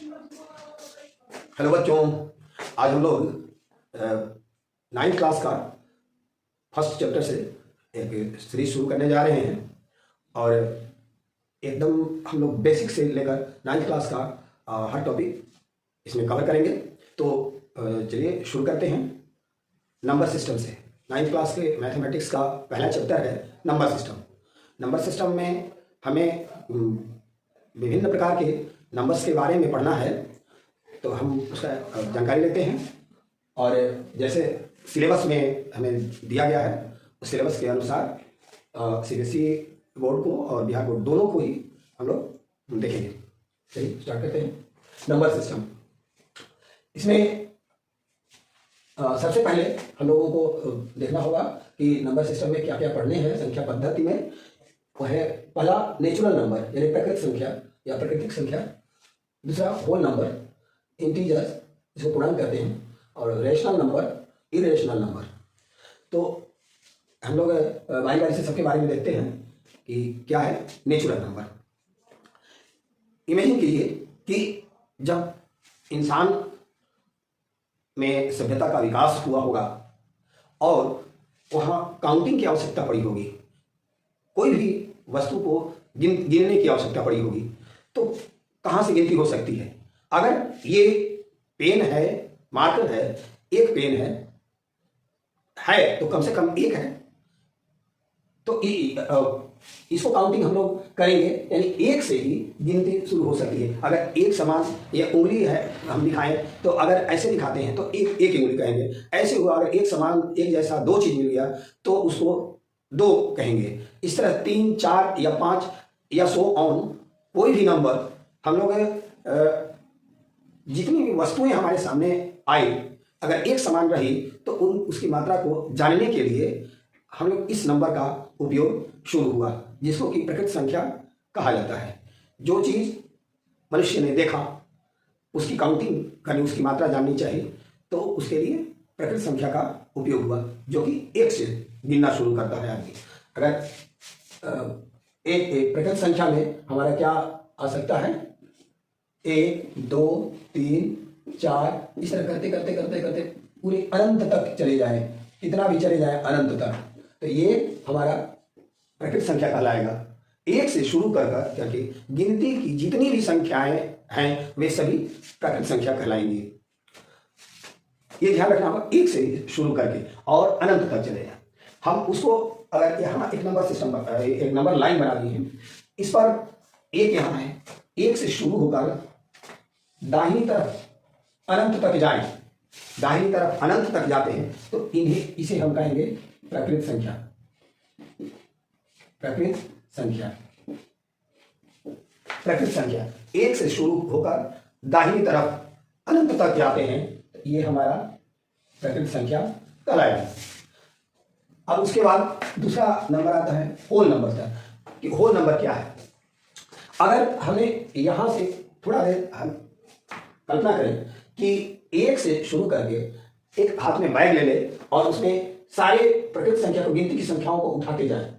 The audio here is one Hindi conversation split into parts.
हेलो बच्चों, आज हम लोग 9th क्लास का फर्स्ट चैप्टर से एक सीरीज शुरू करने जा रहे हैं और एकदम हम लोग बेसिक से लेकर 9th क्लास का हर टॉपिक इसमें कवर करेंगे। तो चलिए शुरू करते हैं नंबर सिस्टम से। 9th क्लास के मैथमेटिक्स का पहला चैप्टर है नंबर सिस्टम। नंबर सिस्टम में हमें विभिन्न प्रकार के नंबर्स के बारे में पढ़ना है, तो हम उसका जानकारी लेते हैं। और जैसे सिलेबस में हमें दिया गया है उस सिलेबस के अनुसार सीबीएसई बोर्ड को और बिहार बोर्ड दोनों को ही हम लोग देखेंगे। चलिए स्टार्ट करते हैं नंबर सिस्टम। इसमें सबसे पहले हम लोगों को देखना होगा कि नंबर सिस्टम में क्या क्या पढ़ने हैं। संख्या पद्धति में वह है पहला नेचुरल नंबर यानी प्राकृतिक संख्या या प्राकृतिक संख्या, दूसरा होल नंबर इंटीजर्स इसको पूर्णांक कहते हैं, और रेशनल नंबर इरेशनल नंबर। तो हम लोग बारी बारी से सबके बारे में देखते हैं कि क्या है नेचुरल नंबर। इमेजिन कीजिए कि जब इंसान में सभ्यता का विकास हुआ होगा और वहाँ काउंटिंग की आवश्यकता पड़ी होगी, कोई भी वस्तु को गिनने की आवश्यकता पड़ी होगी, तो कहाँ से गिनती हो सकती है? अगर ये पेन है, मार्कर है, एक पेन है तो कम से कम एक है, तो इसको काउंटिंग हम लोग करेंगे, यानी एक से ही गिनती शुरू हो सकती है। अगर एक समान या उंगली है हम दिखाएं तो अगर ऐसे दिखाते हैं तो एक एक उंगली कहेंगे। ऐसे हुआ अगर एक समान एक जैसा दो चीज मिल गया तो उसको दो कहेंगे। इस तरह 3, 4 या 5 या सो ऑन कोई भी नंबर हम लोग जितनी भी वस्तुएं हमारे सामने आई अगर एक समान रही तो उसकी मात्रा को जानने के लिए हम लोग इस नंबर का उपयोग शुरू हुआ, जिसको कि प्राकृतिक संख्या कहा जाता है। जो चीज मनुष्य ने देखा उसकी काउंटिंग करनी, उसकी मात्रा जाननी चाहिए, तो उसके लिए प्राकृतिक संख्या का उपयोग हुआ, जो कि एक से गिनना शुरू करता है आदमी। अगर एक प्राकृतिक संख्या में हमारा क्या आ सकता है, 1, 2, 3, 4 इस तरह करते करते करते करते पूरे अनंत तक चले जाए, कितना भी चले जाए अनंत तक, तो ये हमारा प्राकृतिक संख्या कहलाएगा। एक से शुरू करके गिनती की जितनी भी संख्याएं हैं वे सभी प्राकृतिक संख्या कहलाएंगी। ये ध्यान रखना होगा, एक से शुरू करके और अनंत तक चले जाए। हम उसको अगर यहाँ एक नंबर सिस्टम एक नंबर लाइन बना दी है, इस पर एक यहाँ है, एक से शुरू होकर दाहिनी तरफ अनंत तक जाए, दाहिनी तरफ अनंत तक जाते हैं, तो इसे हम कहेंगे प्राकृतिक संख्या। प्राकृतिक संख्या, प्राकृतिक संख्या एक से शुरू होकर दाहिनी तरफ अनंत तक जाते हैं, तो ये हमारा प्राकृतिक संख्या कहलाएगा। अब उसके बाद दूसरा नंबर आता है होल नंबर का, कि होल नंबर क्या है। अगर हमें यहां से थोड़ा देर हम कल्पना करें कि एक से शुरू करके एक हाथ में बैग ले ले और उसमें सारे प्राकृतिक संख्या को, गिनती की संख्याओं को उठाते जाए,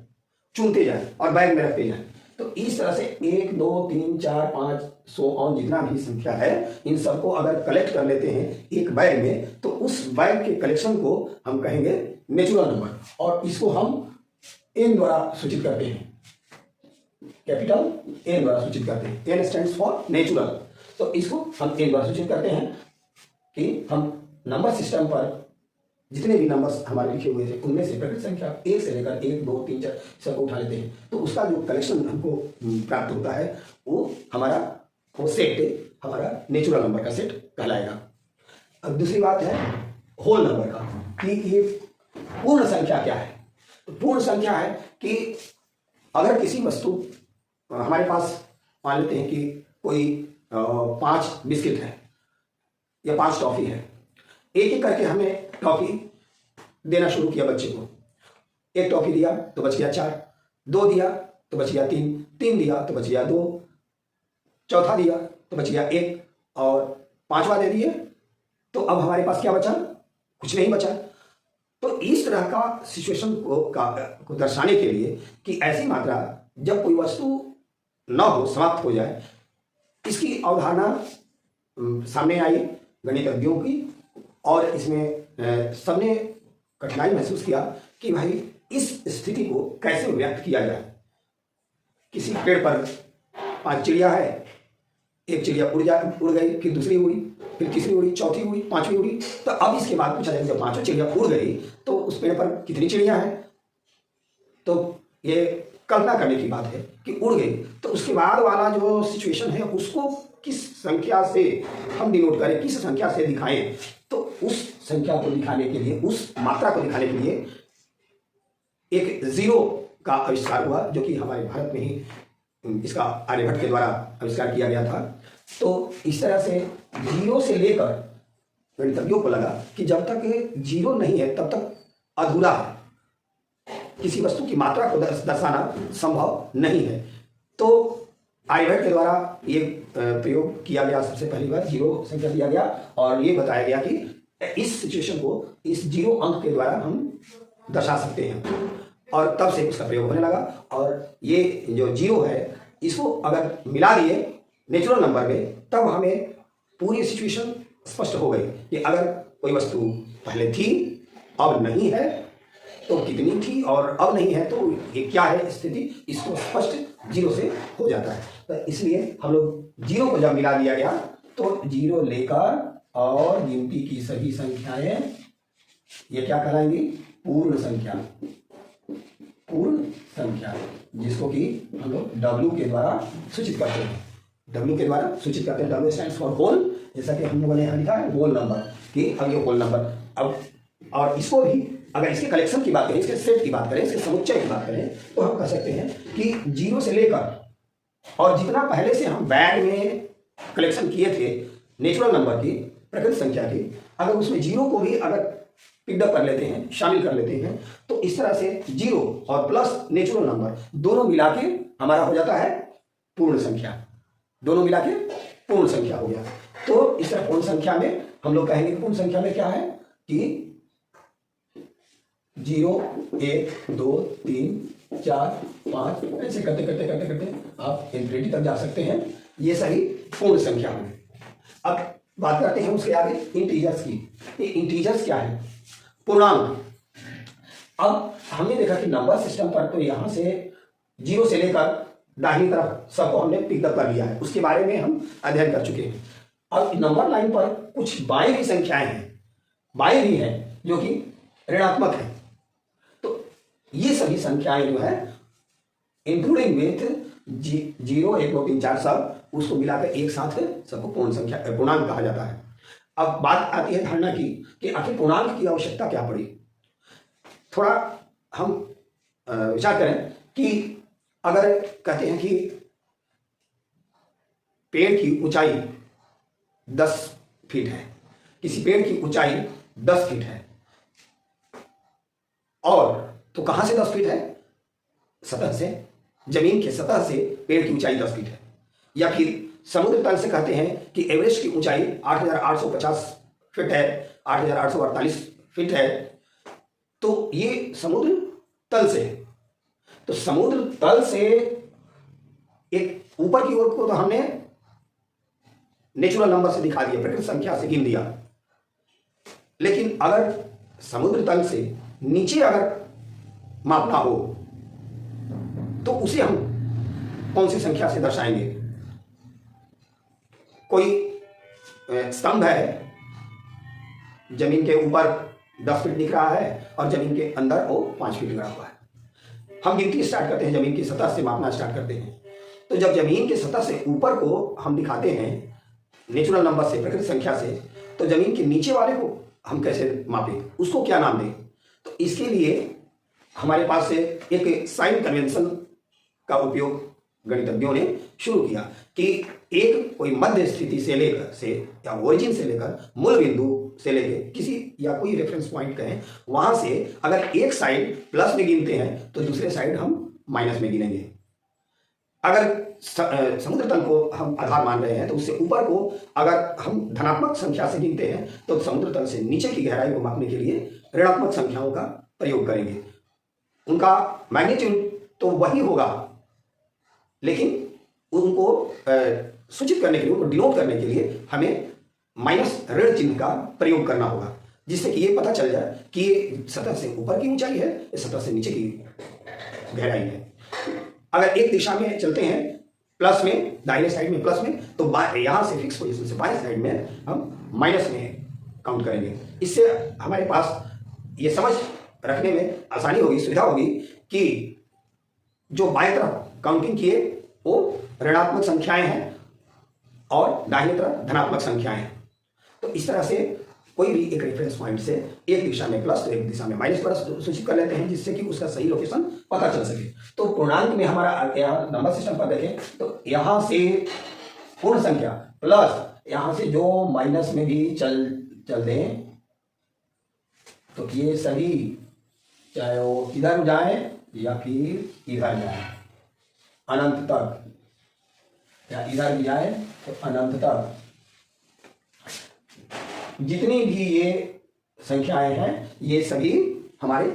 चुनते जाए और बैग में रखते जाए, तो इस तरह से 1, 2, 3, 4, 5 सो ऑन जितना भी संख्या है इन सबको अगर कलेक्ट कर लेते हैं एक बैग में, तो उस बैग के कलेक्शन को हम कहेंगे नेचुरल नंबर, और इसको हम एन द्वारा सूचित करते हैं, कैपिटल एन द्वारा सूचित करते हैं। एन स्टैंड्स फॉर नेचुरल, तो इसको हम एन द्वारा सूचित करते हैं कि हम नंबर सिस्टम पर जितने भी नंबर्स हमारे लिखे हुए थे उनमें से प्राकृतिक संख्या एक से लेकर 1, 2, 3, 4 सबको उठा लेते हैं, तो उसका जो कलेक्शन हमको प्राप्त होता है वो सेट हमारा नेचुरल नंबर का सेट कहलाएगा। अब दूसरी बात है होल नंबर का, कि ये पूर्ण संख्या क्या है। तो पूर्ण संख्या है कि अगर किसी वस्तु हमारे पास, मान लेते हैं कि कोई 5 बिस्किट है या 5 टॉफी है, एक एक करके हमें टॉफी देना शुरू किया बच्चे को। एक टॉफी दिया तो बच गया 4, 2 दिया तो बच गया 3, 3 दिया तो बच गया 2, चौथा दिया तो बच गया 1, और 5वां दे दिए तो अब हमारे पास क्या बचा? कुछ नहीं बचा। तो इस तरह का सिचुएशन को दर्शाने के लिए कि ऐसी मात्रा जब कोई वस्तु न हो, समाप्त हो जाए, इसकी अवधारणा सामने आई गणितज्ञों की, और इसमें सबने कठिनाई महसूस किया कि भाई इस स्थिति को कैसे व्यक्त किया जाए। किसी पेड़ पर 5 चिड़िया है, एक चिड़िया उड़ गई, फिर दूसरी उड़ी, फिर तीसरी उड़ी, चौथी उड़ी, पांचवी उड़ी। तो अब इसके बाद पूछा जाए जब पांचों चिड़िया उड़ गई तो उस पेड़ पर कितनी चिड़िया हैं। तो ये कल्पना करने की बात है कि उड़ गई, तो उसके बाद वाला जो सिचुएशन है उसको किस संख्या से हम डिनोट करें, किस संख्या से दिखाएं। तो उस संख्या को दिखाने के लिए, उस मात्रा को दिखाने के लिए एक जीरो का आविष्कार हुआ, जो कि हमारे भारत में ही इसका आर्यभट्ट के द्वारा आविष्कार किया गया था। तो इस तरह से जीरो से लेकर गणितज्ञों को लगा कि जब तक जीरो नहीं है तब तक अधूरा है, किसी वस्तु की मात्रा को दर्शाना संभव नहीं है। तो आर्यभट्ट के द्वारा ये प्रयोग किया गया, सबसे पहली बार जीरो संख्या दिया गया और ये बताया गया कि इस सिचुएशन को इस जीरो अंक के द्वारा हम दर्शा सकते हैं, और तब से उसका प्रयोग होने लगा। और ये जो जीरो है इसको अगर मिला दिए नेचुरल नंबर में, तब हमें पूरी सिचुएशन स्पष्ट हो गई कि अगर कोई वस्तु पहले थी अब नहीं है तो कितनी थी, और अब नहीं है तो ये क्या है स्थिति, इसको स्पष्ट जीरो से हो जाता है। तो इसलिए हम लोग जीरो को जब मिला दिया गया तो जीरो लेकर और गिनती की सभी संख्याएं ये क्या कहलाएंगी, पूर्ण संख्या, पूर्ण संख्या, जिसको कि हम लोग W के द्वारा सूचित करते हैं। W के द्वारा सूचित करते हैं। W स्टैंड्स फॉर होल, जैसा कि हम लोगों ने यहाँ लिखा है होल नंबर, कि अब ये होल नंबर। अब और इसको भी अगर इसके कलेक्शन की बात करें, इसके सेट की बात करें, इसके समुच्चय की बात करें, तो हम कह सकते हैं कि जीरो से लेकर और जितना पहले से हम बैग में कलेक्शन किए थे नेचुरल नंबर की, प्रकृत संख्या की, अगर उसमें जीरो को भी अगर पिकअप कर लेते हैं, शामिल कर लेते हैं, तो इस तरह से जीरो और प्लस नेचुरल नंबर दोनों मिला के हमारा हो जाता है पूर्ण संख्या, दोनों मिला के पूर्ण संख्या हो गया। तो इस तरह पूर्ण संख्या में हम लोग कहेंगे पूर्ण संख्या में क्या है कि 0 1 2 3 4 5 ऐसे करते करते करते करते आप इंफिनिटी तक जा सकते हैं। ये सही पूर्ण संख्या है। अब बात करते हैं उसके आगे इंटीजर्स की। ये इंटीजर्स क्या है, पूर्णांक। अब हमने देखा कि नंबर सिस्टम पर तो यहां से 0 से लेकर दाहिनी तरफ सबको हमने पिकअप कर लिया है, उसके बारे में हम अध्ययन कर चुके हैं। अब नंबर लाइन पर कुछ बाएं भी संख्याएं हैं, बाएं भी हैं जो कि ऋणात्मक है। तो ये सभी संख्याएं जो है इंक्लूडिंग विथ 0 1 2 3 4 सब, उसको मिलाकर एक साथ सबको पूर्ण संख्या पूर्णांक कहा जाता है। अब बात आती है धारणा की कि आखिर पूर्णांक की आवश्यकता क्या पड़ी। थोड़ा हम विचार करें कि अगर कहते हैं कि पेड़ की ऊंचाई 10 फीट है, किसी पेड़ की ऊंचाई 10 फीट है, और तो कहां से 10 फीट है, सतह से, जमीन के सतह से पेड़ की ऊंचाई 10 फीट है। या फिर समुद्र तल से कहते हैं कि एवरेस्ट की ऊंचाई 8,850 फीट है, 8,848 फीट है, तो ये समुद्र तल से। तो समुद्र तल से एक ऊपर की ओर को तो हमने नेचुरल नंबर से दिखा दिया, प्रकृत संख्या से गिन दिया, लेकिन अगर समुद्र तल से नीचे अगर मापना हो तो उसे हम कौन सी संख्या से दर्शाएंगे। कोई स्तंभ है, जमीन के ऊपर 10 फीट दिख रहा है और जमीन के अंदर वो 5 फीट लगा हुआ है। हम गिनती स्टार्ट करते हैं, जमीन की सतह से मापना स्टार्ट करते हैं। तो जब जमीन की सतह से ऊपर को हम दिखाते हैं नेचुरल नंबर से, प्रकृत संख्या से, तो जमीन के नीचे वाले को हम कैसे मापें, उसको क्या नाम दें। तो इसके लिए हमारे पास से एक साइन कन्वेंशन का उपयोग गणितज्ञों ने शुरू किया कि एक कोई मध्य स्थिति से लेकर से या ओरिजिन से लेकर मूल बिंदु से लेकर किसी या कोई रेफरेंस पॉइंट कहें, वहां से अगर एक साइड प्लस में गिनते हैं तो दूसरे साइड हम माइनस में गिनेंगे। अगर समुद्र तल को हम आधार मान रहे हैं तो उससे ऊपर को अगर हम धनात्मक संख्या से गिनते हैं तो समुद्र तल से नीचे की गहराई को मापने के लिए ऋणात्मक संख्याओं का प्रयोग करेंगे। उनका मैग्नीट्यूड तो वही होगा, लेकिन उनको सूचित करने के लिए, उनको डिनोट करने के लिए हमें माइनस ऋण चिन्ह का प्रयोग करना होगा, जिससे कि ये पता चल जाए कि ये सतह से ऊपर की ऊंचाई है, ये सतह से नीचे की गहराई है। अगर एक दिशा में चलते हैं प्लस में, दाहिने साइड में प्लस में, तो यहां से फिक्स पोजीशन से बाएं साइड में हम माइनस में काउंट करेंगे। इससे हमारे पास ये समझ रखने में आसानी होगी, सुविधा होगी कि जो बाएं तरफ काउंटिंग किए वो ऋणात्मक संख्याएं हैं और दाहिने तरफ धनात्मक संख्याएं हैं। तो इस तरह से कोई भी एक रेफरेंस पॉइंट से एक दिशा में प्लस तो एक दिशा में माइनस पर सूचित कर लेते हैं, जिससे कि उसका सही लोकेशन पता चल सके। तो पूर्णांक में हमारा यहाँ नंबर सिस्टम पर देखें तो यहाँ से पूर्ण संख्या प्लस यहाँ से जो माइनस में भी चल दें तो ये सभी चाहे वो इधर जाए या फिर इधर जाए अनंत तक, या इधर भी जाए तो अनंत तक, जितनी भी ये संख्याएं हैं ये सभी हमारे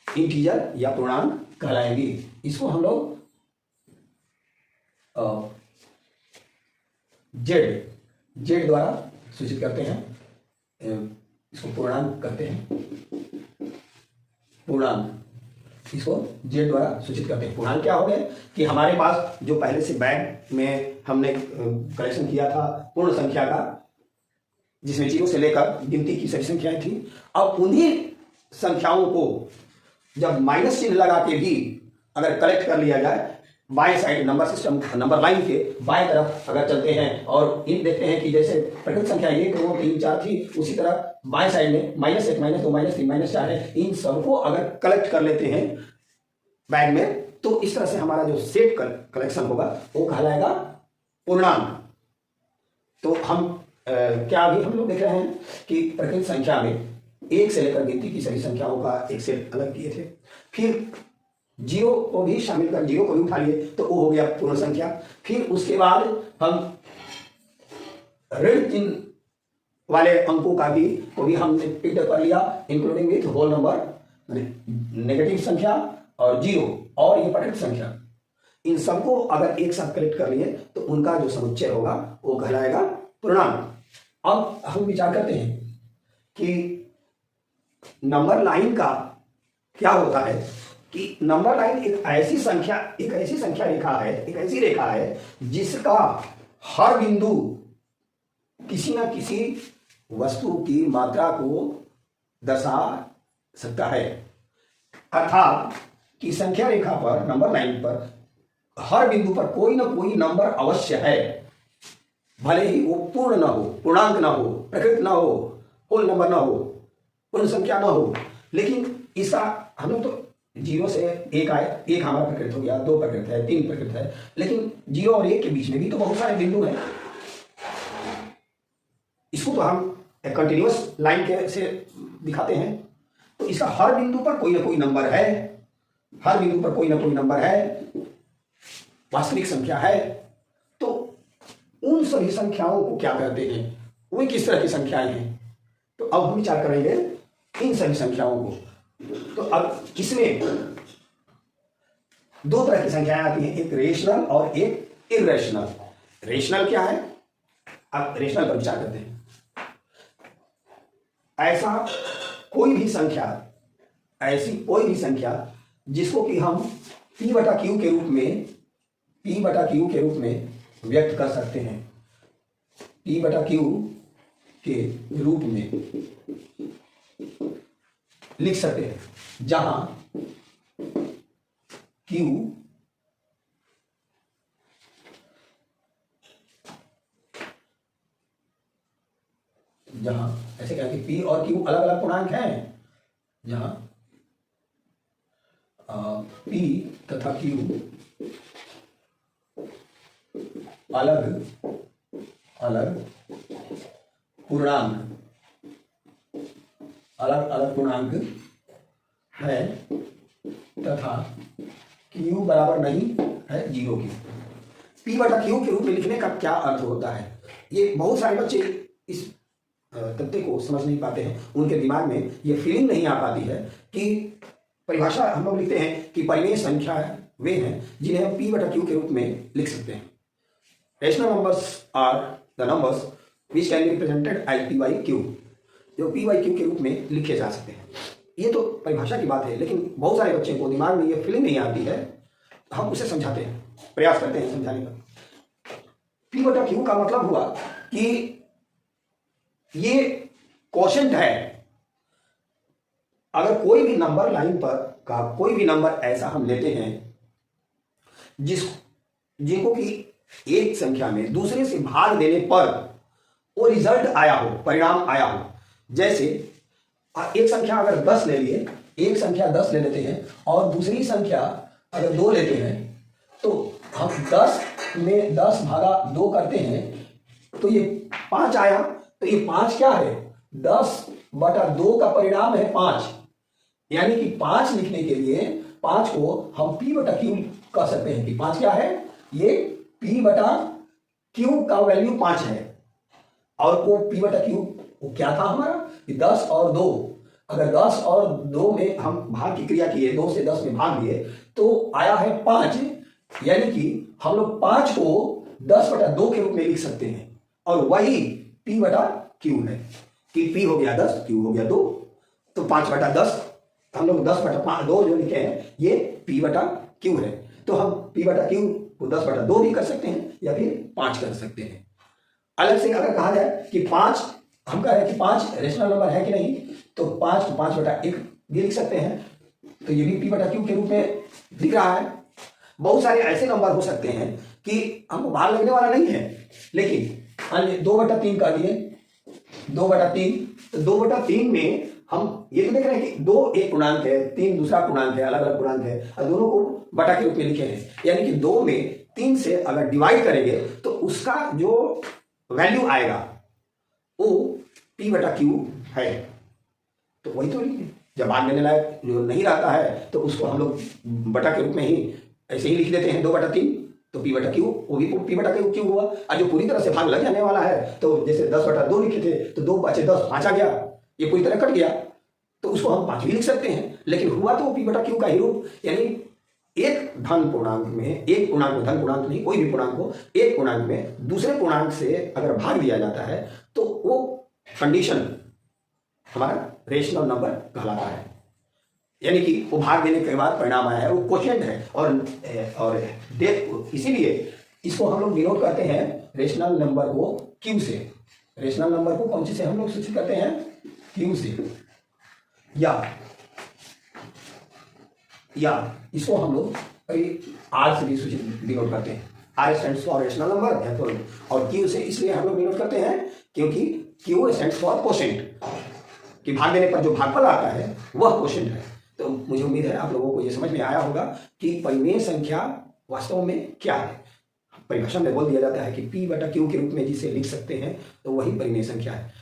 इंटीजर या पूर्णांक कहलाएंगी। इसको हम लोग जेड द्वारा सूचित करते हैं, इसको पूर्णांक कहते हैं, पूर्णांक इसको जेड द्वारा सूचित करते हैं। पूर्णांक क्या हो गए कि हमारे पास जो पहले से बैग में हमने कलेक्शन किया था पूर्ण संख्या का, जिसमें 0 से लेकर गिनती की सभी संख्याएं थी, अब उन्हीं संख्याओं को जब माइनस चिन्ह लगा के भी अगर कलेक्ट कर लिया जाए, बाएं side number system number line के बाएं तरफ अगर चलते हैं और इन देखते हैं कि जैसे प्रकृत संख्या 1 2 3 4 थी, उसी तरह बाएं साइड में -1 -2 -3 -4 है, इन सबको अगर कलेक्ट कर लेते हैं बैग में, तो इस तरह से हमारा जो सेट कलेक्शन होगा वो कहलाएगा पूर्णांक। तो हम क्या अभी हम लोग देख रहे हैं कि प्रकृत संख्या में 1 से लेकर गिनती की सभी संख्याओं का एक सेट अलग किए थे, फिर 0 को भी शामिल कर 0 को भी उठा लिए तो वो हो गया पूर्ण संख्या। फिर उसके बाद हम ऋण चिन्ह वाले अंकों का भी हमने पिक कर लिया, including with whole number, negative संख्या और 0 और ये प्रकृत संख्या, इन सबको अगर एक साथ कलेक्ट कर लिए तो उनका जो समुच्चय होगा वो कहलाएगा पूर्णांक। अब हम विचार करते हैं कि नंबर लाइन का क्या होता है कि नंबर लाइन एक ऐसी संख्या रेखा है, एक ऐसी रेखा है जिसका हर बिंदु किसी ना किसी वस्तु की मात्रा को दर्शा सकता है, अर्थात कि संख्या रेखा पर नंबर लाइन पर हर बिंदु पर कोई ना कोई नंबर अवश्य है, भले ही वो पूर्ण ना हो, पूर्णांक ना हो, प्रकृत ना हो, होल नंबर ना हो, पूर्ण संख्या ना हो, लेकिन इसका हम लोग तो 0 से 1 आए, 1 हमारा प्रकृत हो गया, 2 प्रकृत है, 3 प्रकृत है, लेकिन 0 और 1 के बीच में भी तो बहुत सारे बिंदु हैं। इसको तो हम कंटिन्यूअस लाइन के से दिखाते हैं, तो इसका हर बिंदु पर कोई ना कोई नंबर है, हर बिंदु पर कोई ना कोई नंबर है, वास्तविक संख्या है। तो उन सभी संख्याओं को क्या कहते हैं, वे किस तरह की संख्याएं हैं, तो अब हम विचार करेंगे इन सभी संख्याओं को। तो अब इसमें 2 तरह की संख्याएं आती हैं, एक रेशनल और एक इरेशनल। रेशनल क्या है, अब रेशनल पर विचार करते हैं। ऐसी कोई भी संख्या जिसको कि हम P/Q के रूप में व्यक्त कर सकते हैं, P/Q के रूप में लिख सकते हैं, जहां Q ऐसे क्या कि P और Q अलग अलग पूर्णांक हैं, जहां P तथा Q अलग अलग पूर्णांक है तथा Q बराबर नहीं है 0 की। P/Q के रूप में लिखने का क्या अर्थ होता है, ये बहुत सारे बच्चे इस तथ्य को समझ नहीं पाते हैं, उनके दिमाग में ये फीलिंग नहीं आ पाती है कि परिभाषा हम लोग लिखते हैं कि परिमेय संख्या वे हैं जिन्हें हम P/Q के रूप में लिख सकते हैं। Rational numbers are the numbers which can be represented as p by q, जो पी बाई क्यू के रूप में लिखे जा सकते हैं। ये तो परिभाषा की बात है, लेकिन बहुत सारे बच्चे को दिमाग में ये फीलिंग नहीं आती है, हम उसे समझाते हैं, प्रयास करते हैं समझाने का। पी बटा क्यू का मतलब हुआ कि ये क्वोशेंट है। अगर कोई भी नंबर लाइन पर का कोई भी नंबर ऐसा हम लेते हैं जिनको कि एक संख्या में दूसरे से भाग देने पर वो रिजल्ट आया हो, परिणाम आया हो, जैसे एक संख्या अगर 10 ले लिए, एक संख्या 10 ले लेते हैं और दूसरी संख्या अगर 2 लेते हैं, तो हम 10 में 10 भागा 2 करते हैं तो ये 5 आया। तो ये 5 क्या है? 10 बटा 2 का परिणाम है 5। यानी कि 5 लिखने के लिए 5 को हम P बटा Q कह सकते हैं कि 5 क्या है? ये P बटा Q का वैल्यू 5 है। और वो P बटा Q वो क्या था हमारा? 10 और 2। अगर 10 और 2 में हम भाग की क्रिया किए, 2 से 10 में भाग लिए, तो आया है 5। यानी कि हम लोग 5 को 10 बटा 2 के रूप में लिख सकते हैं, और वही P बटा Q है कि P हो गया 10, Q हो गया 2, तो 5 बटा 10, हम लोग 10 बटा 2 जो लिखे हैं ये P बटा Q है। तो हम P बटा Q को 10 बटा 2 भी कर सकते हैं या फिर 5 कर सकते हैं। अलग से अगर कहा जाए कि 5, हम कह रहे हैं कि 5 रेशनल नंबर है कि नहीं, तो 5 को 5 बटा 1 भी लिख सकते हैं, तो ये भी P बटा Q के रूप में दिख रहा है। बहुत सारे ऐसे नंबर हो सकते हैं कि हमको भाग लगने वाला नहीं है, लेकिन अन्य 2 बटा 3 कर दिए, 2 बटा 3, तो 2 बटा 3 में हम ये तो देख रहे हैं कि 2 एक पूर्णांक है, 3 दूसरा पूर्णांक है, अलग अलग पूर्णांक है, और दोनों को बटा के रूप में लिखे हैं। यानी कि 2 में 3 से अगर डिवाइड करेंगे तो उसका जो वैल्यू आएगा वो P बटा Q है। तो वही तो लिखे, जब भाग लेने लायक जो नहीं रहता है तो उसको हम लोग बटा के रूप में ही ऐसे ही लिख देते हैं, 2 बटा 3, तो P बटा Q, वो भी P बटा Q हुआ। और जो पूरी तरह से भाग लग जाने वाला है, तो जैसे 10 बटा 2 लिखे थे, तो 2 बचे 10, 5 आ गया, ये पूरी तरह कट गया, तो उसको हम 5 भी लिख सकते हैं। लेकिन हुआ तो P बटा Q का ही रूप, यानी एक धन पूर्णांक में, एक पूर्णांक में, धन पूर्णांक नहीं, कोई भी पूर्णांक को एक पूर्णांक में दूसरे पूर्णांक से अगर भाग दिया जाता है तो वो कंडीशन हमारा रेशनल नंबर कहलाता है। यानी कि वो भाग देने के बाद परिणाम आया है, वो क्वोशिएंट है। और इसीलिए इसको हम लोग डिनोट करते हैं रेशनल नंबर को Q से। रेशनल नंबर को कौन सी से हम लोग सूचित करते हैं? Q से। या इसको हम लोग R से भी सूचित डिनोट करते हैं। R stands for rational number, और Q से इसलिए हम लोग डिनोट करते हैं क्योंकि Q स्टैंड्स फॉर क्वोशिएंट, कि भाग देने पर जो भागफल आता है वह क्वोशिएंट है। तो मुझे उम्मीद है आप लोगों को ये समझ में आया होगा कि परिमेय संख्या वास्तव में क्या है। परिभाषा में बोल दिया जाता है कि P बटा Q के रूप में जिसे लिख सकते हैं तो वही परिमेय संख्या है।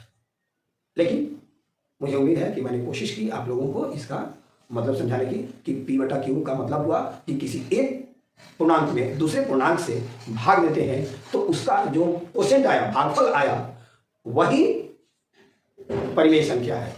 लेकिन मुझे उम्मीद है कि मैंने कोशिश की आप लोगों को इसका मतलब समझाने की कि P बटा Q का मतलब हुआ कि किसी एक पूर्णांक में दूसरे पूर्णांक से भाग देते हैं तो उसका जो क्वोशिएंट आया, भागफल आया, वही परिमेय संख्या है।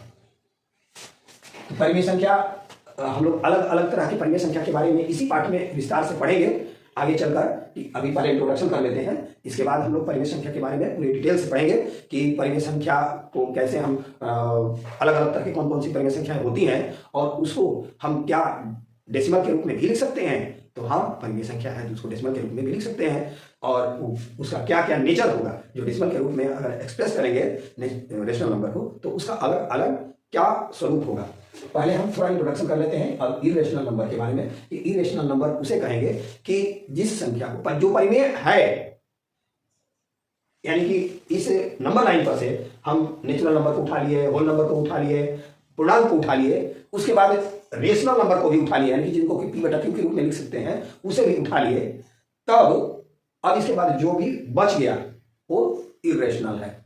परिमेय संख्या हम लोग अलग अलग तरह की परिमेय संख्या के बारे में इसी पाठ में विस्तार से पढ़ेंगे आगे चलकर। अभी पहले इंट्रोडक्शन कर लेते हैं, इसके बाद हम लोग परिमेय संख्या के बारे में पूरी डिटेल से पढ़ेंगे कि परिमेय संख्या को कैसे हम अलग अलग तरह की कौन कौन सी परिमेय संख्याएं होती हैं और उसको हम क्या डेसिमल के रूप में भी लिख सकते हैं। तो हाँ, परिमेय संख्या है तो उसको डेसिमल के रूप में भी लिख सकते हैं, और उसका क्या क्या नेचर होगा जो डेसिमल के रूप में अगर एक्सप्रेस करेंगे रेशनल नंबर को तो उसका अलग अलग क्या स्वरूप होगा। पहले हम थोड़ा इंट्रोडक्शन कर लेते हैं अब इरेशनल नंबर के बारे में। इरेशनल नंबर उसे कहेंगे कि जिस संख्या को जो परिमेय है, यानी कि इस नंबर लाइन पर से हम नेचुरल नंबर को उठा लिए, होल नंबर को उठा लिए, पूर्णांक को उठा लिए, उसके बाद रेशनल नंबर को भी उठा लिया, यानी कि जिनको कि P बटा Q के रूप में लिख सकते हैं उसे भी उठा लिए, तब अब इसके बाद जो भी बच गया वो इरेशनल है,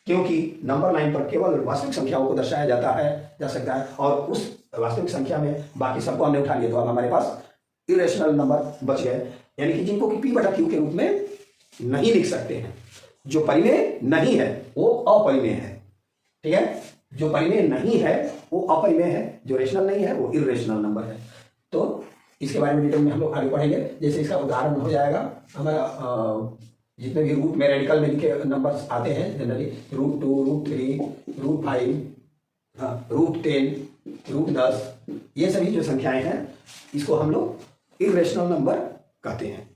क्योंकि नंबर लाइन पर केवल वास्तविक संख्याओं को दर्शाया जा सकता है और उस वास्तविक संख्या में बाकी सबको हमने उठा लिया, तो अब हमारे पास इरेशनल नंबर बच गए, यानी कि जिनको कि P बटा Q के रूप में नहीं लिख सकते हैं। जो परिमेय नहीं है वो अपरिमेय है, ठीक है, जो परिमेय नहीं है वो अपरिमेय है, जो रेशनल नहीं है वो इरेशनल नंबर है। तो इसके बारे में डिटेल में हम लोग आगे पढ़ेंगे। जैसे इसका उदाहरण हो जाएगा हमारा जितने भी रूट में रेडिकल में लिखे नंबर्स आते हैं जनरली, √2, √3, √5, √10, √10, ये सभी जो संख्याएं हैं इसको हम लोग इरेशनल नंबर कहते हैं।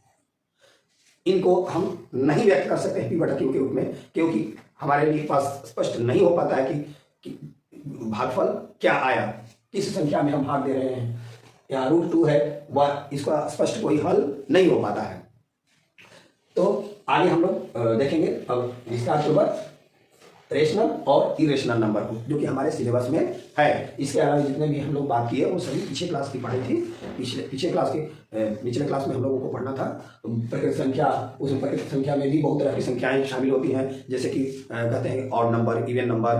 इनको हम नहीं व्यक्त कर सकते P/Q के रूप में, क्योंकि हमारे लिए पास स्पष्ट नहीं हो पाता है कि भागफल क्या आया, किस संख्या में हम भाग दे रहे हैं। यहाँ √2 है, वह इसका स्पष्ट कोई हल नहीं हो पाता है। तो आगे हम लोग देखेंगे अब विस्तारपूर्वक रेशनल और इरेशनल नंबर को, जो कि हमारे सिलेबस में है। इसके अलावा जितने भी हम लोग बात किए वो सभी पिछले क्लास की पढ़ी थी। पिछले क्लास के पिछले क्लास में हम लोगों को पढ़ना था प्रकृत संख्या। उस प्रकृत संख्या में भी बहुत तरह की संख्याएं शामिल होती हैं, जैसे कि कहते हैं odd number, even number,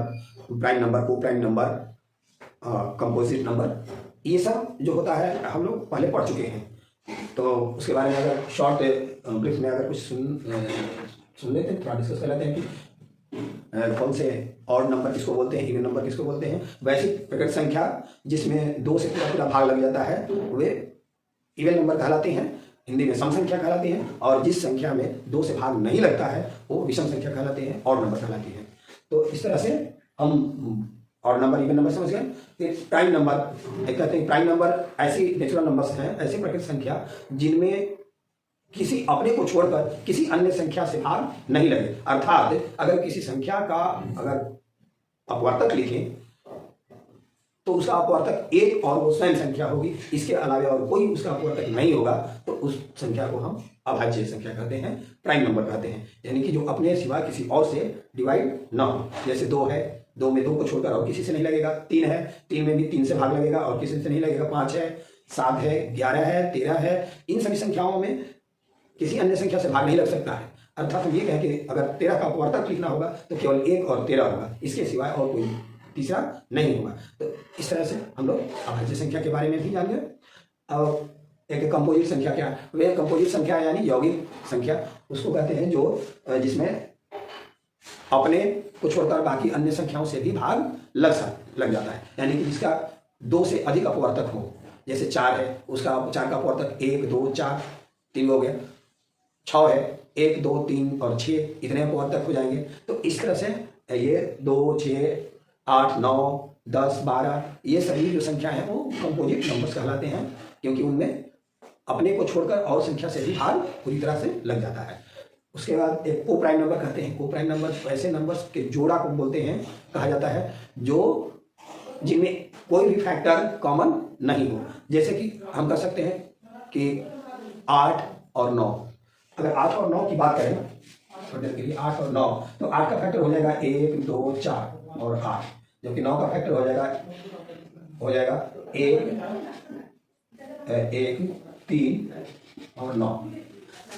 prime number, को प्राइम नंबर, कंपोजिट नंबर, ये सब जो होता है हम लोग पहले पढ़ चुके हैं। तो उसके बारे में अगर शॉर्ट ब्रीफ में अगर कुछ सुन लेते हैं, थोड़ा डिस्कस कर लेते हैं कि कौन से ऑड नंबर किसको बोलते हैं, इवन नंबर किसको बोलते हैं। वैसी प्रकृत संख्या जिसमें 2 से पूरा भाग लग जाता है वे इवन नंबर कहलाती हैं, हिंदी में सम संख्या कहलाती हैं। और जिस संख्या में 2 से भाग नहीं लगता है वो विषम संख्या कहलाती है, ऑड नंबर कहलाती है। तो इस तरह से हम ऑड नंबर, इवन नंबर समझ गए। फिर प्राइम नंबर कहते हैं। प्राइम नंबर ऐसी नेचुरल नंबर्स हैं, ऐसी प्रकृत संख्या जिनमें किसी अपने को छोड़कर किसी अन्य संख्या से भाग नहीं लगे। अर्थात अगर किसी संख्या का अगर अपवर्तक लिखें तो उसका अपवर्तक एक और वो स्वयं संख्या होगी, इसके अलावा और कोई उसका अपवर्तक नहीं होगा, तो उस संख्या को हम अभाज्य संख्या कहते हैं, प्राइम नंबर कहते हैं। यानी कि जो अपने सिवा किसी और से डिवाइड ना हो। जैसे 2 है, 2 में 2 को छोड़कर और किसी से नहीं लगेगा। 3 है, 3 में भी 3 से भाग लगेगा और किसी से नहीं लगेगा। 5 है, 7 है, 11 है, 13 है, इन सभी संख्याओं में किसी अन्य संख्या से भाग नहीं लग सकता है। अर्थात हम ये कहें कि अगर 13 का अपवर्तक लिखना होगा तो केवल 1 और 13 होगा, इसके सिवाय और कोई तीसरा नहीं होगा। तो इस तरह से हम लोग अभाज्य संख्या के बारे में भी जान गए। और एक कंपोजिट संख्या क्या है? वे कंपोजिट संख्या यानी यौगिक संख्या उसको कहते हैं जो जिसमें अपने को छोड़कर बाकी अन्य संख्याओं से भी भाग लग जाता है। यानी कि जिसका 2 से अधिक अपवर्तक हो। जैसे 4 है, उसका 4 का अपवर्तक 1, 2, 4, 3 हो गया। 6 है, 1, 2, 3 और 6 इतने अपवर्तक हो जाएंगे। तो इस तरह से ये 2, 6, 8, 9, 10, 12 ये सभी जो संख्या है वो कंपोजिट नंबर्स कहलाते हैं, क्योंकि उनमें अपने को छोड़कर और संख्या से भी भाग पूरी तरह से लग जाता है। उसके बाद एक को प्राइम नंबर कहते हैं। को प्राइम नंबर ऐसे नंबर्स के जोड़ा को बोलते हैं, कहा जाता है, जो जिनमें कोई भी फैक्टर कॉमन नहीं हो। जैसे कि हम कह सकते हैं कि 8 और 9। अगर 8 और 9 की बात करें छोटे के लिए 8 और 9, तो 8 का फैक्टर हो जाएगा 1, 2, 4 और 8, जबकि 9 का फैक्टर हो जाएगा 1, 3 और 9।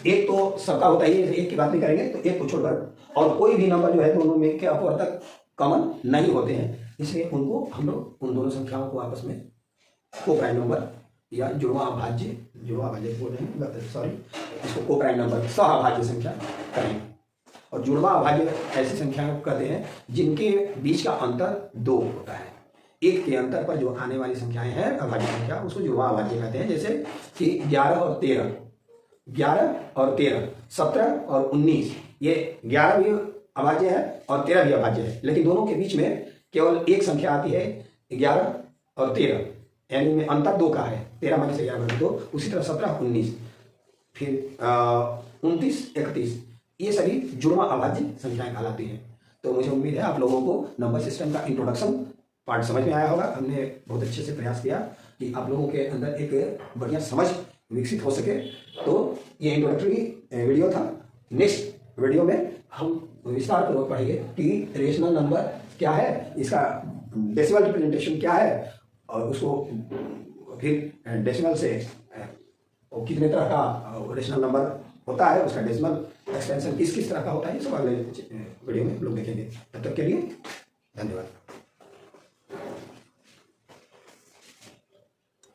एक तो सबका होता ही है, एक की बात नहीं करेंगे, तो एक को छोड़कर और कोई भी नंबर जो है दोनों में के अपवर्तक कॉमन नहीं होते हैं, इसलिए उनको हम लोग उन दोनों संख्याओं को आपस में को प्राइम नंबर या जुड़वा अभाज्य बोल रहे हैं, सॉरी, इसको को प्राइम नंबर सहअभाज्य संख्या करेंगे। और जुड़वा अभाज्य ऐसी संख्याएं कहते हैं जिनके बीच का अंतर 2 होता है। एक के अंतर पर जो आने वाली संख्याएं हैं अभाज्य संख्या, उसको जुड़वा अभाज्य कहते हैं। जैसे कि 11 और 13, 17 और 19, ये 11 भी अभाज्य है और 13 भी अभाज्य है, लेकिन दोनों के बीच में केवल एक संख्या आती है 11 और 13, यानी में अंतर 2 का है। 13 में से 11 2। उसी तरह 17, 19, फिर 29, 31, ये सभी जुड़वा अभाज्य संख्याएं कहलाती हैं। तो मुझे उम्मीद है आप लोगों को नंबर सिस्टम का इंट्रोडक्शन पार्ट समझ में आया होगा। हमने बहुत अच्छे से प्रयास किया कि आप लोगों के अंदर एक बढ़िया समझ विकसित हो सके। तो ये इंट्रोडक्टरी वीडियो था। नेक्स्ट वीडियो में हम विस्तार पूर्वक पढ़ेंगे कि रेशनल नंबर क्या है, इसका डेसिमल रिप्रेजेंटेशन क्या है, और उसको फिर डेसिमल से कितने तरह का रेशनल नंबर होता है, उसका डेसिमल एक्सपेंशन किस किस तरह का होता है, ये सब अगले वीडियो में हम लोग देखेंगे। तब तक के लिए धन्यवाद।